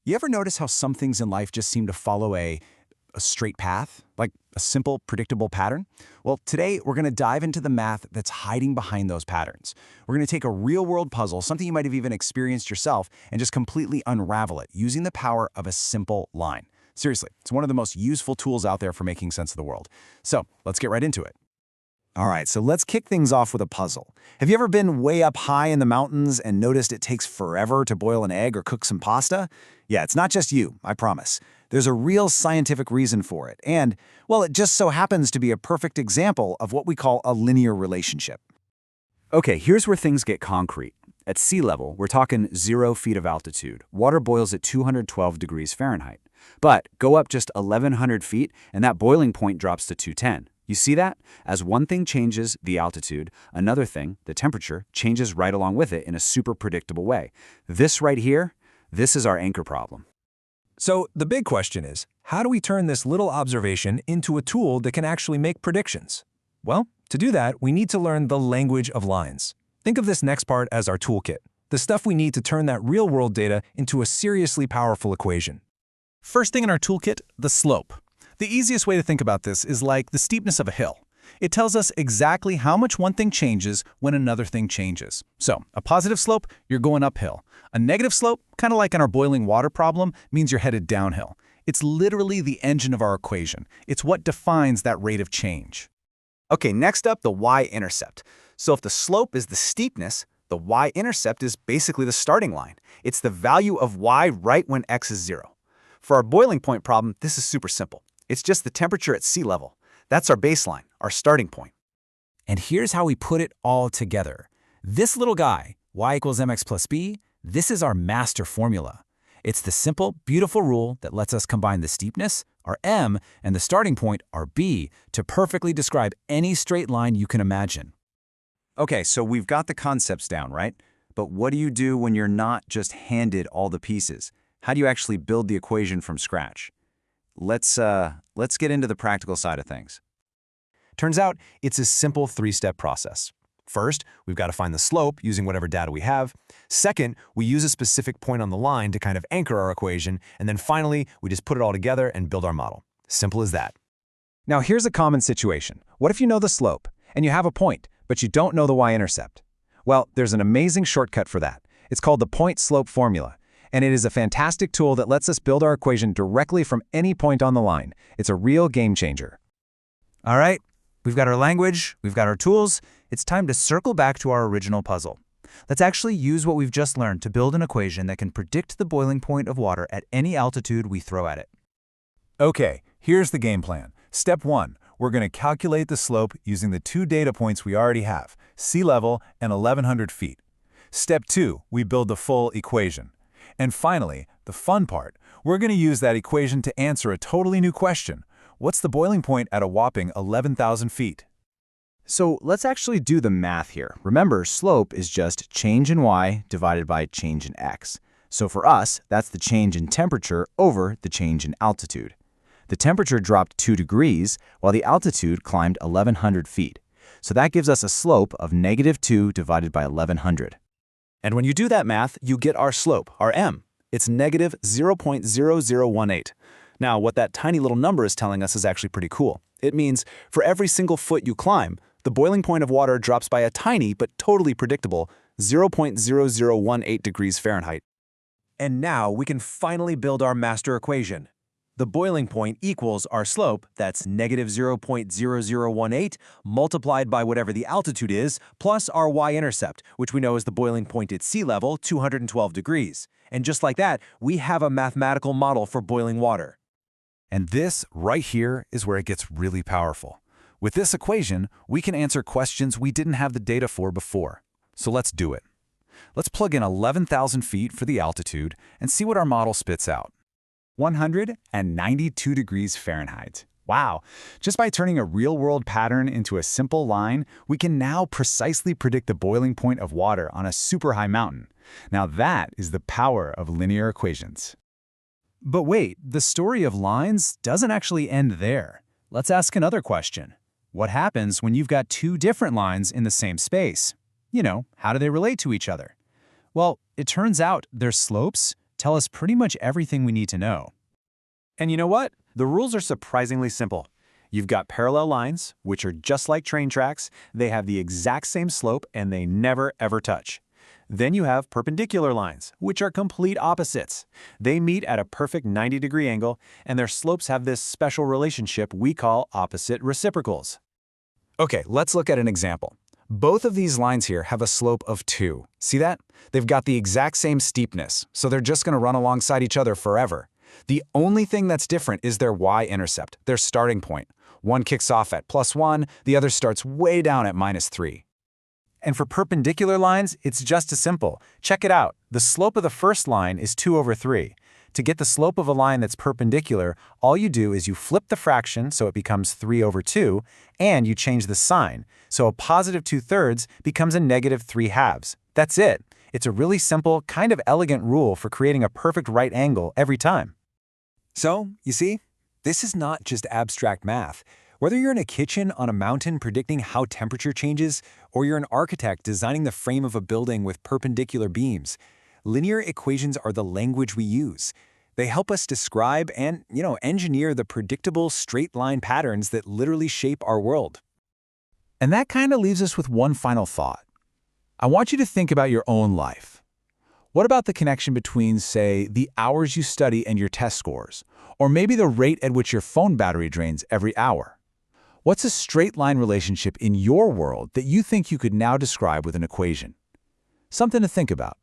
You ever notice how some things in life just seem to follow a straight path, like a simple, predictable pattern? Well, today we're going to dive into the math that's hiding behind those patterns. We're going to take a real-world puzzle, something you might have even experienced yourself, and just completely unravel it using the power of a simple line. Seriously, it's one of the most useful tools out there for making sense of the world. So let's get right into it. All right, so let's kick things off with a puzzle. Have you ever been way up high in the mountains and noticed it takes forever to boil an egg or cook some pasta? Yeah, it's not just you, I promise. There's a real scientific reason for it, and, well, it just so happens to be a perfect example of what we call a linear relationship. Okay, here's where things get concrete. At sea level, we're talking 0 feet of altitude. Water boils at 212 degrees Fahrenheit. But go up just 1,100 feet, and that boiling point drops to 210. You see that? As one thing changes, the altitude, another thing, the temperature, changes right along with it in a super predictable way. This right here, this is our anchor problem. So the big question is, how do we turn this little observation into a tool that can actually make predictions? Well, to do that, we need to learn the language of lines. Think of this next part as our toolkit, the stuff we need to turn that real-world data into a seriously powerful equation. First thing in our toolkit, the slope. The easiest way to think about this is like the steepness of a hill. It tells us exactly how much one thing changes when another thing changes. So, a positive slope, you're going uphill. A negative slope, kind of like in our boiling water problem, means you're headed downhill. It's literally the engine of our equation. It's what defines that rate of change. Okay, next up, the y-intercept. So if the slope is the steepness, the y-intercept is basically the starting line. It's the value of y right when x is 0. For our boiling point problem, this is super simple. It's just the temperature at sea level. That's our baseline, our starting point. And here's how we put it all together. This little guy, y equals mx plus b, this is our master formula. It's the simple, beautiful rule that lets us combine the steepness, our m, and the starting point, our b, to perfectly describe any straight line you can imagine. Okay, so we've got the concepts down, right? But what do you do when you're not just handed all the pieces? How do you actually build the equation from scratch? Let's get into the practical side of things. Turns out it's a simple 3-step process. First, we've got to find the slope using whatever data we have. Second, we use a specific point on the line to kind of anchor our equation. And then finally, we just put it all together and build our model. Simple as that. Now here's a common situation. What if you know the slope and you have a point, but you don't know the y-intercept? Well, there's an amazing shortcut for that. It's called the point-slope formula. And it is a fantastic tool that lets us build our equation directly from any point on the line. It's a real game changer. All right, we've got our language, we've got our tools. It's time to circle back to our original puzzle. Let's actually use what we've just learned to build an equation that can predict the boiling point of water at any altitude we throw at it. Okay, here's the game plan. Step 1, we're going to calculate the slope using the 2 data points we already have, sea level and 1,100 feet. Step 2, we build the full equation. And finally, the fun part, we're going to use that equation to answer a totally new question. What's the boiling point at a whopping 11,000 feet? So let's actually do the math here. Remember, slope is just change in y divided by change in x. So for us, that's the change in temperature over the change in altitude. The temperature dropped 2 degrees, while the altitude climbed 1,100 feet. So that gives us a slope of -2 divided by 1,100. And when you do that math, you get our slope, our m. It's negative 0.0018. Now, what that tiny little number is telling us is actually pretty cool. It means for every single foot you climb, the boiling point of water drops by a tiny but totally predictable 0.0018 degrees Fahrenheit. And now we can finally build our master equation. The boiling point equals our slope, that's negative 0.0018, multiplied by whatever the altitude is, plus our y-intercept, which we know is the boiling point at sea level, 212 degrees. And just like that, we have a mathematical model for boiling water. And this right here is where it gets really powerful. With this equation, we can answer questions we didn't have the data for before. So let's do it. Let's plug in 11,000 feet for the altitude and see what our model spits out. 192 degrees Fahrenheit. Wow! Just by turning a real-world pattern into a simple line, we can now precisely predict the boiling point of water on a super high mountain. Now that is the power of linear equations. But wait, the story of lines doesn't actually end there. Let's ask another question. What happens when you've got 2 different lines in the same space? How do they relate to each other? Well, it turns out their slopes, tell us pretty much everything we need to know. And you know what? The rules are surprisingly simple. You've got parallel lines, which are just like train tracks. They have the exact same slope and they never ever touch. Then you have perpendicular lines, which are complete opposites. They meet at a perfect 90-degree angle, and their slopes have this special relationship we call opposite reciprocals. Okay, let's look at an example. Both of these lines here have a slope of 2. See that? They've got the exact same steepness, so they're just going to run alongside each other forever. The only thing that's different is their y-intercept, their starting point. One kicks off at +1, the other starts way down at -3. And for perpendicular lines, it's just as simple. Check it out. The slope of the first line is 2/3. To get the slope of a line that's perpendicular, all you do is you flip the fraction so it becomes 3/2, and you change the sign. So a positive 2/3 becomes a negative 3/2. That's it. It's a really simple, kind of elegant rule for creating a perfect right angle every time. So, you see, this is not just abstract math. Whether you're in a kitchen on a mountain predicting how temperature changes, or you're an architect designing the frame of a building with perpendicular beams, linear equations are the language we use. They help us describe and, engineer the predictable straight-line patterns that literally shape our world. And that kind of leaves us with one final thought. I want you to think about your own life. What about the connection between, say, the hours you study and your test scores, or maybe the rate at which your phone battery drains every hour? What's a straight-line relationship in your world that you think you could now describe with an equation? Something to think about.